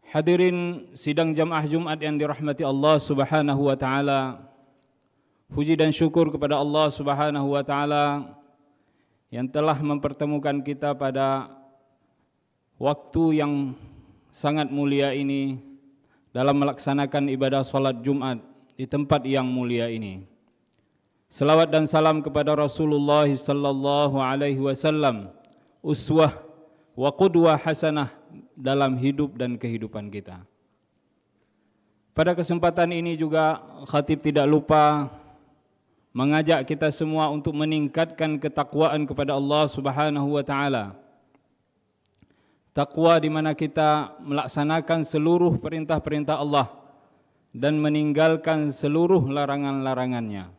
Hadirin sidang jamaah Jumat yang dirahmati Allah Subhanahu wa taala. Puji dan syukur kepada Allah Subhanahu wa taala yang telah mempertemukan kita pada waktu yang sangat mulia ini dalam melaksanakan ibadah salat Jumat di tempat yang mulia ini. Salawat dan salam kepada Rasulullah sallallahu alaihi wasallam, uswah wa qudwah hasanah dalam hidup dan kehidupan kita. Pada kesempatan ini juga khatib tidak lupa mengajak kita semua untuk meningkatkan ketakwaan kepada Allah Subhanahu wa taala. Takwa di mana kita melaksanakan seluruh perintah-perintah Allah dan meninggalkan seluruh larangan-larangannya.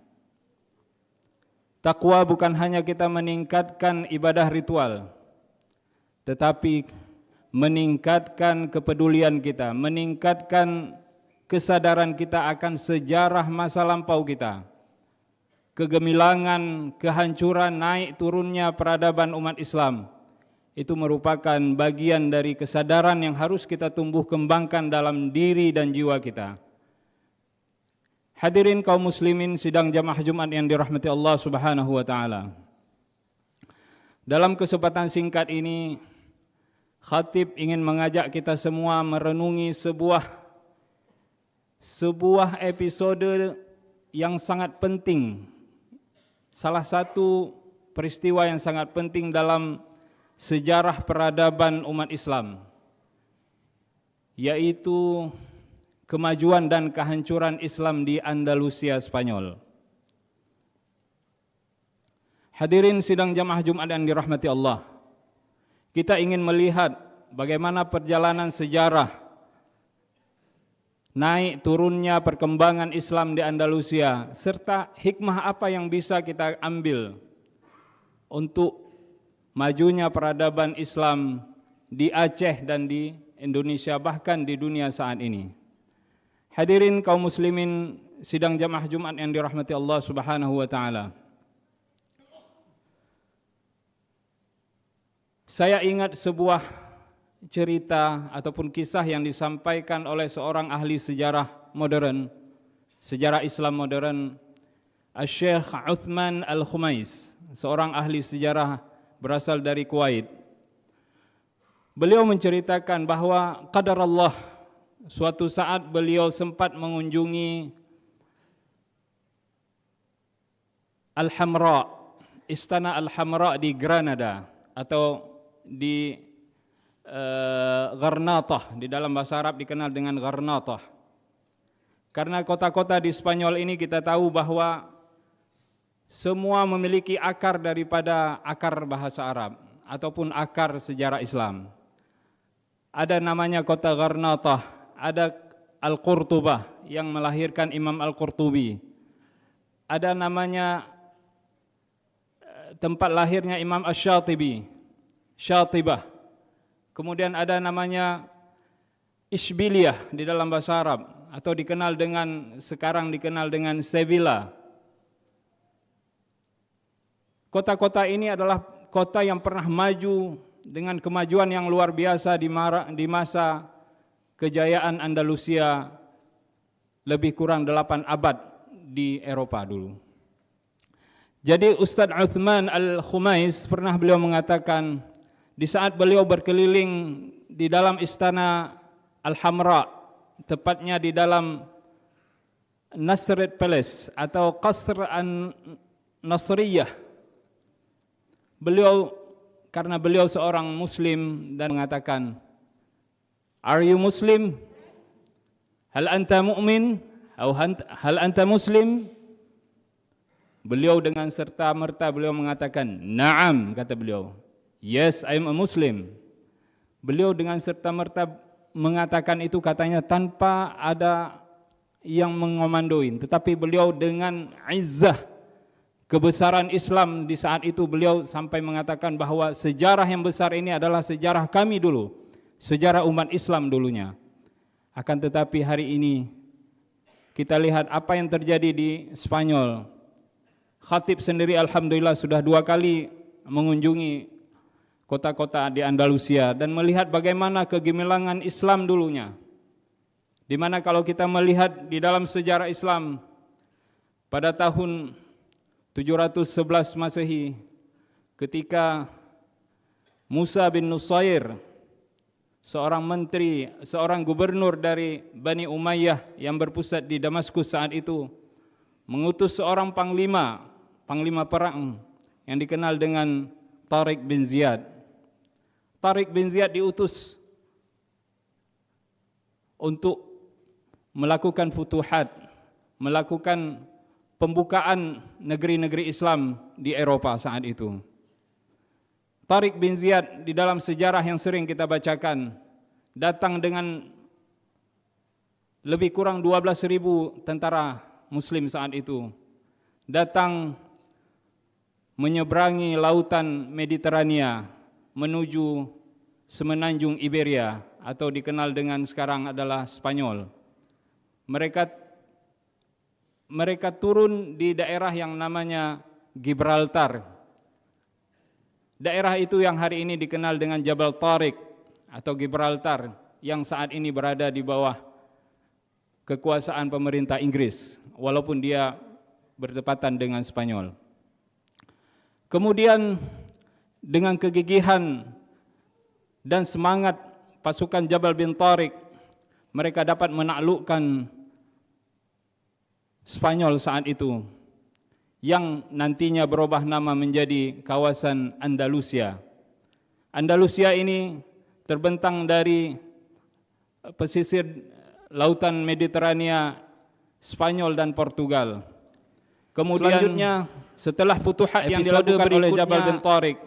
Takwa bukan hanya kita meningkatkan ibadah ritual, tetapi meningkatkan kepedulian kita, meningkatkan kesadaran kita akan sejarah masa lampau kita, kegemilangan, kehancuran, naik turunnya peradaban umat Islam. Itu merupakan bagian dari kesadaran yang harus kita tumbuh kembangkan dalam diri dan jiwa kita. Hadirin kaum muslimin sidang jamaah Jumat yang dirahmati Allah Subhanahu wa taala. Dalam kesempatan singkat ini, khatib ingin mengajak kita semua merenungi sebuah episode yang sangat penting. Salah satu peristiwa yang sangat penting dalam sejarah peradaban umat Islam, yaitu kemajuan dan kehancuran Islam di Andalusia Spanyol. Hadirin sidang jamaah Jumat yang dirahmati Allah, kita ingin melihat bagaimana perjalanan sejarah naik turunnya perkembangan Islam di Andalusia, serta hikmah apa yang bisa kita ambil untuk majunya peradaban Islam di Aceh dan di Indonesia, bahkan di dunia saat ini. Hadirin kaum muslimin sidang jamaah Jumat yang dirahmati Allah Subhanahu wa taala. Saya ingat sebuah cerita ataupun kisah yang disampaikan oleh seorang ahli sejarah modern, sejarah Islam modern, Syekh Uthman Al-Khumais, seorang ahli sejarah berasal dari Kuwait. Beliau menceritakan bahwa qadar Allah, suatu saat beliau sempat mengunjungi Al-Hamra, Istana Al-Hamra di Granada atau di Gharnatah, di dalam bahasa Arab dikenal dengan Gharnatah. Karena kota-kota di Spanyol ini kita tahu bahwa semua memiliki akar daripada akar bahasa Arab ataupun akar sejarah Islam. Ada namanya kota Gharnatah, ada Al-Qurtubah yang melahirkan Imam Al-Qurtubi. Ada namanya tempat lahirnya Imam Asy-Syatibi, Syatibah. Kemudian ada namanya Isbiliyah di dalam bahasa Arab atau sekarang dikenal dengan Sevilla. Kota-kota ini adalah kota yang pernah maju dengan kemajuan yang luar biasa di masa kejayaan Andalusia lebih kurang 8 abad di Eropa dulu. Jadi Ustadz Uthman Al-Khumais pernah beliau mengatakan, di saat beliau berkeliling di dalam istana Al-Hamra, tepatnya di dalam Nasrid Palace atau Qasr An-Nasriyah, karena beliau seorang muslim dan mengatakan, "Are you Muslim? Hal anta mu'min? Hal anta muslim?" Beliau dengan serta-merta beliau mengatakan, "Na'am," kata beliau. "Yes, I am a Muslim." Beliau dengan serta-merta mengatakan itu, katanya tanpa ada yang mengomandoin, tetapi beliau dengan izzah kebesaran Islam di saat itu beliau sampai mengatakan bahwa sejarah yang besar ini adalah sejarah kami dulu, sejarah umat Islam dulunya. Akan tetapi hari ini kita lihat apa yang terjadi di Spanyol. Khatib sendiri alhamdulillah sudah 2 kali mengunjungi kota-kota di Andalusia dan melihat bagaimana kegemilangan Islam dulunya. Di mana kalau kita melihat di dalam sejarah Islam pada tahun 711 Masehi ketika Musa bin Nusair, seorang menteri, seorang gubernur dari Bani Umayyah yang berpusat di Damaskus saat itu, mengutus seorang panglima perang yang dikenal dengan Tariq bin Ziyad. Tariq bin Ziyad diutus untuk melakukan futuhat, melakukan pembukaan negeri-negeri Islam di Eropa saat itu. Tariq bin Ziyad di dalam sejarah yang sering kita bacakan datang dengan lebih kurang 12.000 tentara muslim saat itu. Datang menyeberangi lautan Mediterania menuju semenanjung Iberia atau dikenal dengan sekarang adalah Spanyol. Mereka turun di daerah yang namanya Gibraltar. Daerah itu yang hari ini dikenal dengan Jabal Tariq atau Gibraltar yang saat ini berada di bawah kekuasaan pemerintah Inggris walaupun dia bertepatan dengan Spanyol. Kemudian dengan kegigihan dan semangat pasukan Jabal bin Tariq, mereka dapat menaklukkan Spanyol saat itu, yang nantinya berubah nama menjadi kawasan Andalusia. Andalusia ini terbentang dari pesisir lautan Mediterania, Spanyol dan Portugal. Kemudian selanjutnya setelah futuhat yang dilakukan oleh Jabal bin Tariq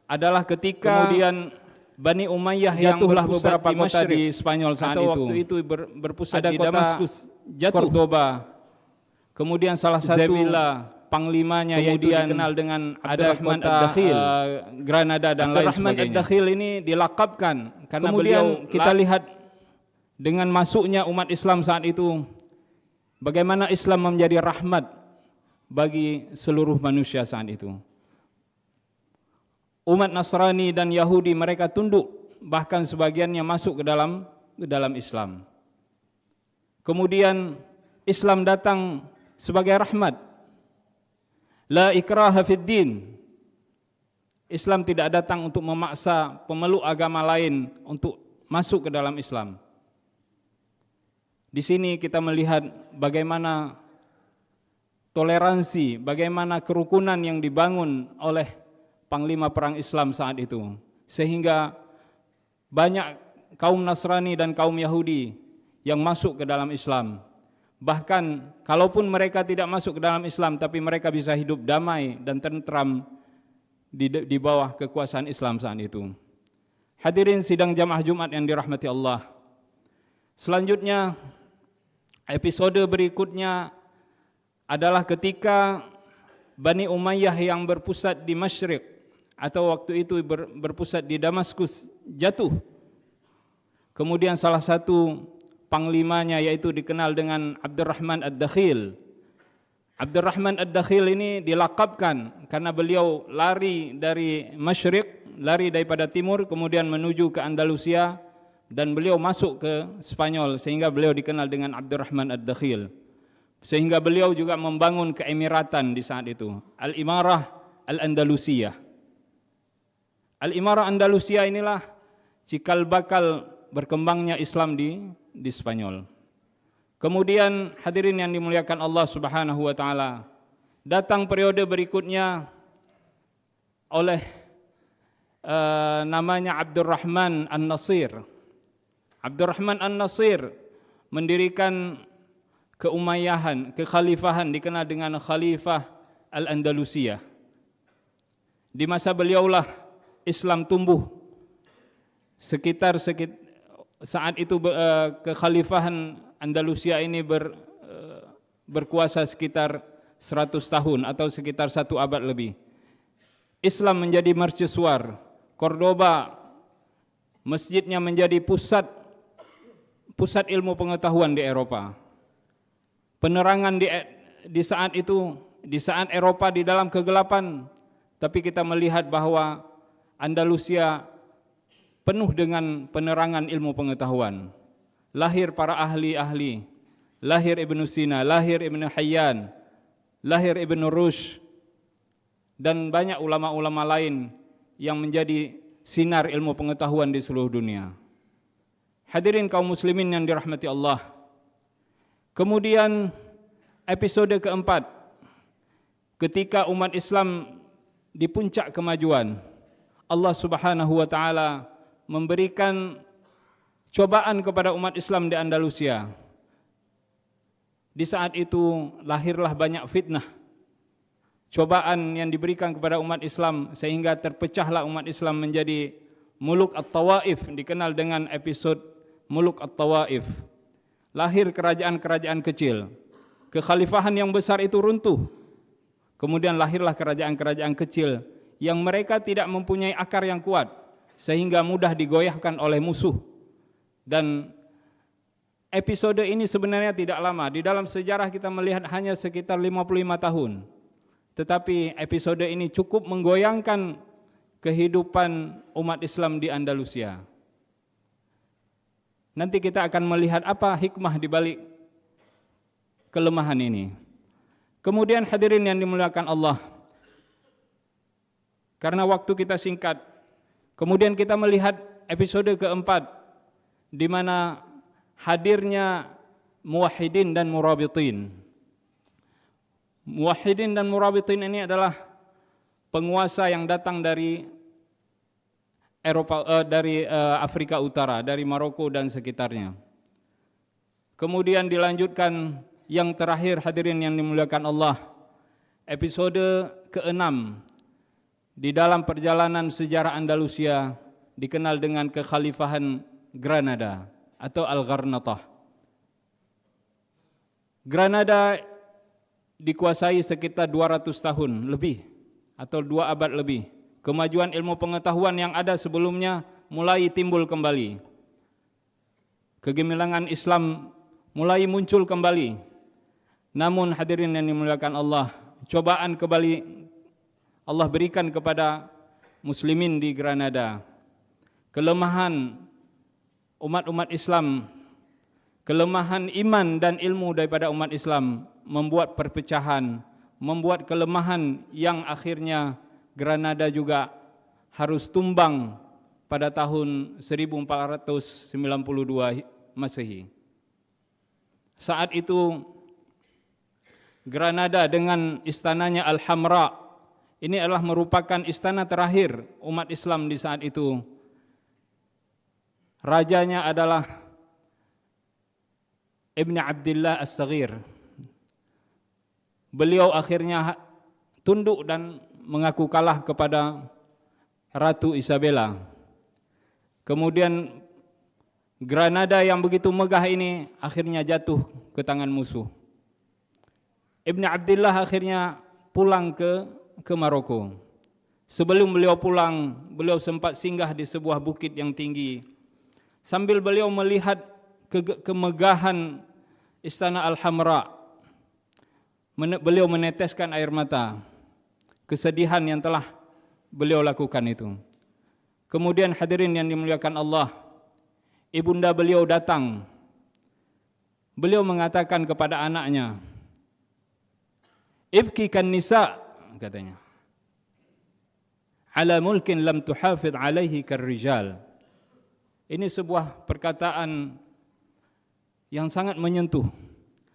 adalah ketika kemudian Bani Umayyah yang jatuhlah beberapa kota di Spanyol saat itu. Waktu itu berpusat di Damaskus, Cordoba. Kemudian salah satu Sevilla, panglimanya yaitu dikenal dengan Abdurrahman ad-Dakhil, Granada dan lain sebagainya. Abdurrahman ad-Dakhil ini dilakabkan karena kemudian kita lihat dengan masuknya umat Islam saat itu, bagaimana Islam menjadi rahmat bagi seluruh manusia saat itu. Umat Nasrani dan Yahudi mereka tunduk, bahkan sebagiannya masuk ke dalam Islam. Kemudian Islam datang sebagai rahmat. La ikraha fid din. Islam tidak datang untuk memaksa pemeluk agama lain untuk masuk ke dalam Islam. Di sini kita melihat bagaimana toleransi, bagaimana kerukunan yang dibangun oleh panglima perang Islam saat itu, sehingga banyak kaum Nasrani dan kaum Yahudi yang masuk ke dalam Islam. Bahkan kalaupun mereka tidak masuk ke dalam Islam, tapi mereka bisa hidup damai dan tentram di bawah kekuasaan Islam saat itu. Hadirin sidang jamaah Jumat yang dirahmati Allah. Selanjutnya, episode berikutnya adalah ketika Bani Umayyah yang berpusat di Masyriq atau waktu itu berpusat di Damaskus jatuh. Kemudian salah satu panglimanya yaitu dikenal dengan Abdurrahman ad-Dakhil. Abdurrahman ad-Dakhil ini dilakabkan karena beliau lari dari Masyriq, lari daripada timur kemudian menuju ke Andalusia dan beliau masuk ke Spanyol sehingga beliau dikenal dengan Abdurrahman ad-Dakhil. Sehingga beliau juga membangun keemiratan di saat itu, Al-Imarah Al-Andalusiyah. Al-Imarah Andalusia inilah cikal bakal berkembangnya Islam di Spanyol. Kemudian hadirin yang dimuliakan Allah Subhanahu wa taala, datang periode berikutnya oleh namanya Abdurrahman An-Nasir. Abdurrahman An-Nasir mendirikan kekhalifahan dikenal dengan Khalifah Al-Andalusiyah. Di masa beliaulah Islam tumbuh sekitar saat itu kekhalifahan Andalusia ini berkuasa sekitar 100 tahun atau sekitar 1 abad lebih. Islam menjadi mercusuar. Cordoba masjidnya menjadi pusat ilmu pengetahuan di Eropa. Penerangan di saat itu, di saat Eropa di dalam kegelapan, tapi kita melihat bahwa Andalusia penuh dengan penerangan ilmu pengetahuan. Lahir para ahli-ahli, lahir Ibn Sina, lahir Ibn Hayyan, lahir Ibn Rushd, dan banyak ulama-ulama lain yang menjadi sinar ilmu pengetahuan di seluruh dunia. Hadirin kaum muslimin yang dirahmati Allah. Kemudian episode keempat, ketika umat Islam di puncak kemajuan, Allah Subhanahu wa taala memberikan cobaan kepada umat Islam di Andalusia. Di saat itu lahirlah banyak fitnah, cobaan yang diberikan kepada umat Islam sehingga terpecahlah umat Islam menjadi muluk at-tawaif, dikenal dengan episode muluk at-tawaif. Lahir kerajaan-kerajaan kecil, kekhalifahan yang besar itu runtuh. Kemudian lahirlah kerajaan-kerajaan kecil yang mereka tidak mempunyai akar yang kuat sehingga mudah digoyahkan oleh musuh. Dan episode ini sebenarnya tidak lama. Di dalam sejarah kita melihat hanya sekitar 55 tahun. Tetapi episode ini cukup menggoyangkan kehidupan umat Islam di Andalusia. Nanti kita akan melihat apa hikmah di balik kelemahan ini. Kemudian hadirin yang dimuliakan Allah, karena waktu kita singkat, kemudian kita melihat episode keempat, di mana hadirnya muwahhidin dan murabitin. Muwahhidin dan murabitin ini adalah penguasa yang datang dari Afrika Utara, dari Maroko dan sekitarnya. Kemudian dilanjutkan yang terakhir, hadirin yang dimuliakan Allah, episode ke-6 di dalam perjalanan sejarah Andalusia dikenal dengan kekhalifahan Granada atau Al-Gharnatah. Granada dikuasai sekitar 200 tahun lebih atau 2 abad lebih. Kemajuan ilmu pengetahuan yang ada sebelumnya mulai timbul kembali. Kegemilangan Islam mulai muncul kembali. Namun hadirin yang dimuliakan Allah, cobaan kembali Allah berikan kepada muslimin di Granada. Kelemahan umat-umat Islam, kelemahan iman dan ilmu daripada umat Islam membuat perpecahan, membuat kelemahan yang akhirnya Granada juga harus tumbang pada tahun 1492 Masehi. Saat itu Granada dengan istananya Al-Hamra, ini adalah merupakan istana terakhir umat Islam di saat itu. Rajanya adalah Ibn Abdillah As-Saghir. Beliau akhirnya tunduk dan mengaku kalah kepada Ratu Isabella. Kemudian Granada yang begitu megah ini akhirnya jatuh ke tangan musuh. Ibn Abdillah akhirnya pulang ke Maroko. Sebelum beliau pulang, beliau sempat singgah di sebuah bukit yang tinggi. Sambil beliau melihat kemegahan istana Al-Hamra, beliau meneteskan air mata. Kesedihan yang telah beliau lakukan itu. Kemudian hadirin yang dimuliakan Allah, ibunda beliau datang. Beliau mengatakan kepada anaknya, "Ibki kan nisa," katanya, "ala mulkin lam tuhafid alaihi karrijal." Ini sebuah perkataan yang sangat menyentuh.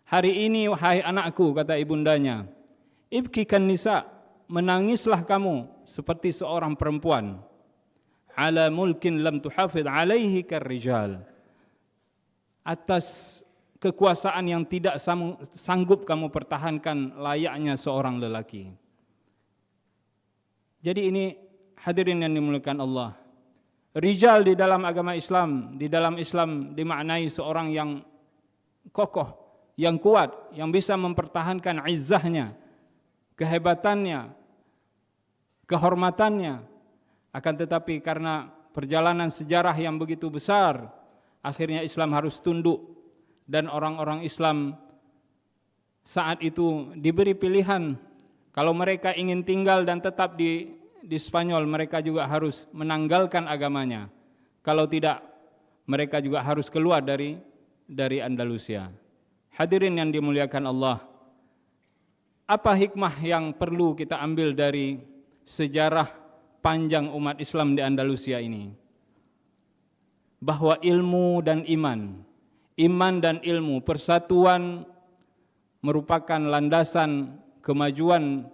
Hari ini wahai anakku, kata ibundanya, "Ibki kan nisa," menangislah kamu seperti seorang perempuan. Ala mulkin lam tuhafid alaihi karrijal. Atas kekuasaan yang tidak sanggup kamu pertahankan layaknya seorang lelaki. Jadi ini hadirin yang dimuliakan Allah. Rijal di dalam agama Islam, di dalam Islam dimaknai seorang yang kokoh, yang kuat, yang bisa mempertahankan izzahnya, kehebatannya, kehormatannya. Akan tetapi karena perjalanan sejarah yang begitu besar, akhirnya Islam harus tunduk, dan orang-orang Islam saat itu diberi pilihan. Kalau mereka ingin tinggal dan tetap di Spanyol mereka juga harus menanggalkan agamanya. Kalau tidak, mereka juga harus keluar dari Andalusia. Hadirin yang dimuliakan Allah, apa hikmah yang perlu kita ambil dari sejarah panjang umat Islam di Andalusia ini? Bahwa ilmu dan iman dan ilmu, persatuan merupakan landasan kemajuan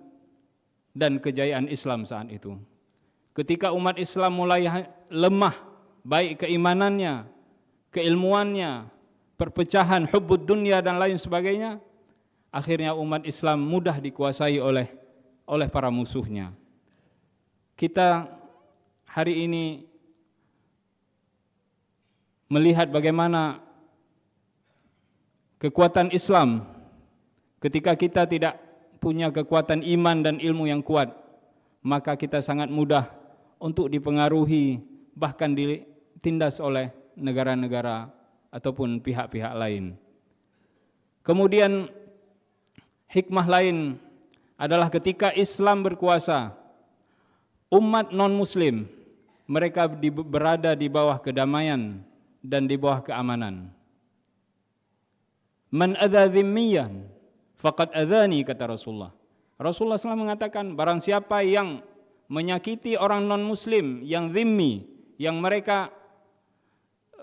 dan kejayaan Islam saat itu. Ketika umat Islam mulai lemah, baik keimanannya, keilmuannya, perpecahan, hubbud dunia dan lain sebagainya, akhirnya umat Islam mudah dikuasai oleh para musuhnya. Kita hari ini melihat bagaimana kekuatan Islam ketika kita tidak punya kekuatan iman dan ilmu yang kuat, maka kita sangat mudah untuk dipengaruhi, bahkan ditindas oleh negara-negara ataupun pihak-pihak lain. Kemudian hikmah lain adalah ketika Islam berkuasa, umat non-muslim mereka berada di bawah kedamaian dan di bawah keamanan. Man adza dhimmiyan faqad adzani, kata Rasulullah. Rasulullah SAW mengatakan, barang siapa yang menyakiti orang non-muslim yang dhimmi, yang mereka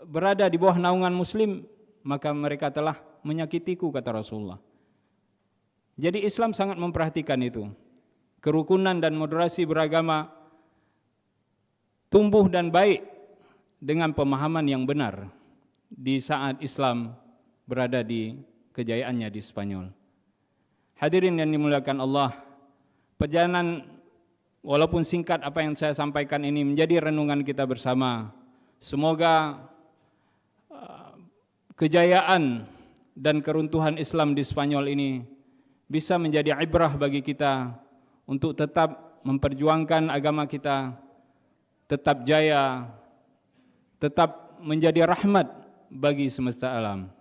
berada di bawah naungan muslim, maka mereka telah menyakitiku, kata Rasulullah. Jadi Islam sangat memperhatikan itu. Kerukunan dan moderasi beragama tumbuh dan baik dengan pemahaman yang benar di saat Islam berada di kejayaannya di Spanyol. Hadirin yang dimuliakan Allah, perjalanan walaupun singkat apa yang saya sampaikan ini menjadi renungan kita bersama. Semoga kejayaan dan keruntuhan Islam di Spanyol ini bisa menjadi ibrah bagi kita untuk tetap memperjuangkan agama kita, tetap jaya, tetap menjadi rahmat bagi semesta alam.